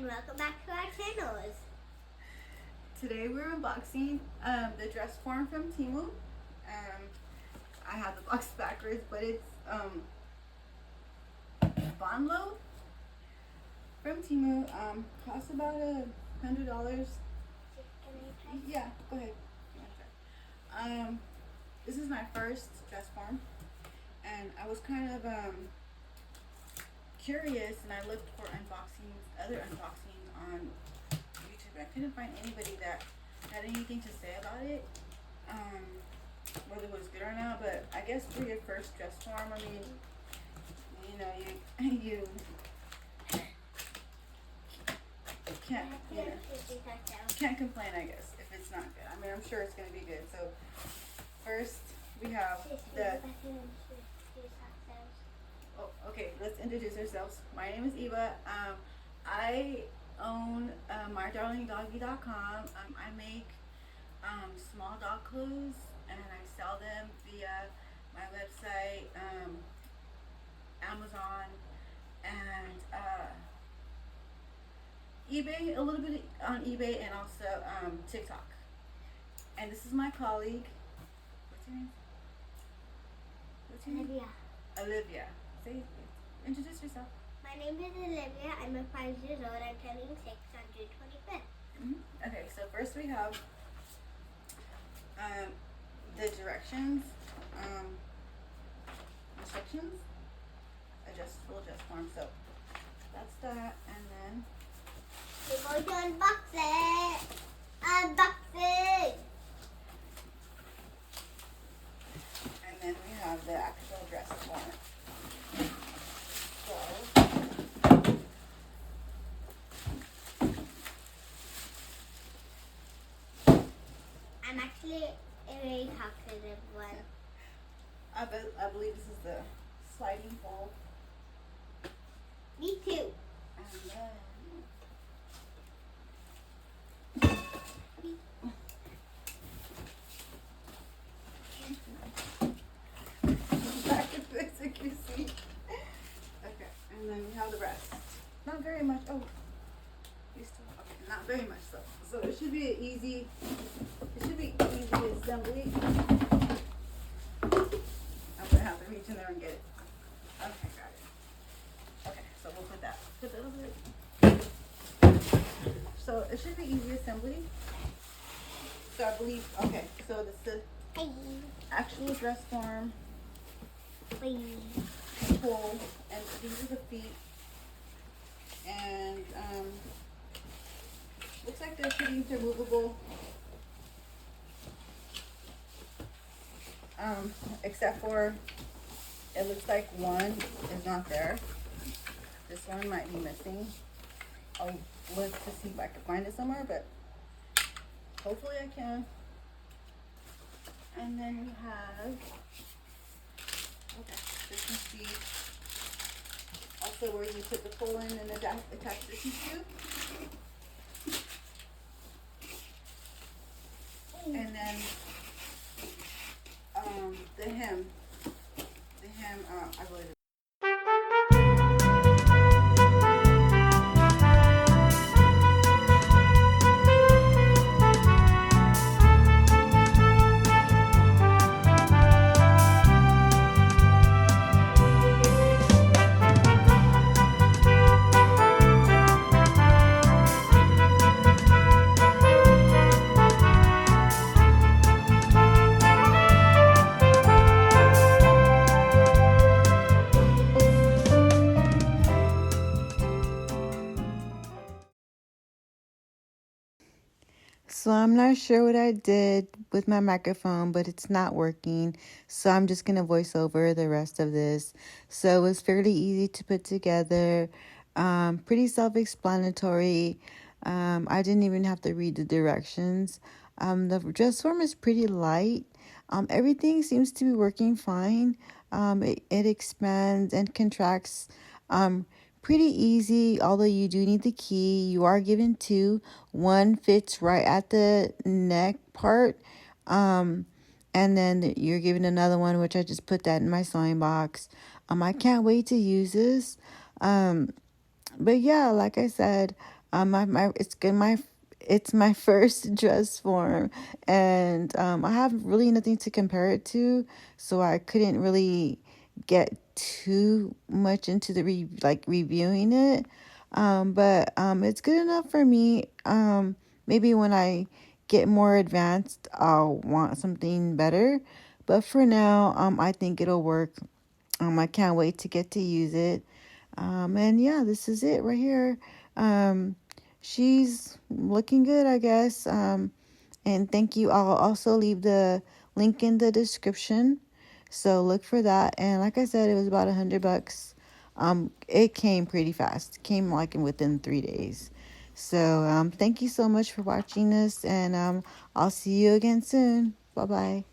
and welcome back to our channels. Today we're unboxing the dress form from Temu. I have the box backwards, but it's Bonlo from Temu. Costs about $100. Yeah, go ahead. This is my first dress form, and I was kind of curious, and I looked for other unboxings on YouTube. I couldn't find anybody that had anything to say about it, whether it was good or not. But I guess for your first dress form, I mean, you can't complain, I guess, if it's not good. I mean, I'm sure it's gonna be good. So first we have the. Oh, okay, let's introduce ourselves. My name is Eva. I own mydarlingdoggy.com. I make small dog clothes, and I sell them via my website, Amazon, and eBay, a little bit on eBay, and also TikTok. And this is my colleague. What's your name? Olivia. Olivia. Introduce yourself. My name is Olivia. I'm 5 years old. I'm turning 6 on June 25th. Okay, so first we have the directions, instructions, adjustable dress form. So that's that, and then we're going to unbox it. Unboxing. And then we have the actual dress form. So I'm actually a very talkative one. I believe this is the sliding pole. Me too. And then back of this, you can see. Okay, and then we have the rest. Not very much. Oh, you still okay? Not very much though. So it should be easy assembly. I'm gonna have to reach in there and get it. Okay, got it. Okay, so we'll put that over there. So it should be easy assembly. So I believe, okay, so this is the actual dress form. Pull, and these are the feet. And looks like they're pretty removable. Except for it looks like one is not there. This one might be missing. I'll look to see if I can find it somewhere, but hopefully I can. And then we have, okay, this is the, also where you put the pull in and attach the tissue. And then the hem, I believe. So I'm not sure what I did with my microphone, but it's not working. So I'm just going to voice over the rest of this. So it was fairly easy to put together, pretty self-explanatory. I didn't even have to read the directions. The dress form is pretty light. Everything seems to be working fine. It expands and contracts pretty easy, although you do need the key. You are given two. One fits right at the neck part, and then you're given another one, which I just put that in my sewing box. I can't wait to use this. But yeah, like I said, It's my first dress form, and I have really nothing to compare it to, so I couldn't really get too much into the reviewing it. But it's good enough for me. Maybe when I get more advanced, I'll want something better. But for now, I think it'll work. I can't wait to get to use it. And yeah, this is it right here. She's looking good, I guess. And thank you. I'll also leave the link in the description. So look for that. And like I said, it was about $100. It came pretty fast. It came like within 3 days. So thank you so much for watching this, and I'll see you again soon. Bye bye.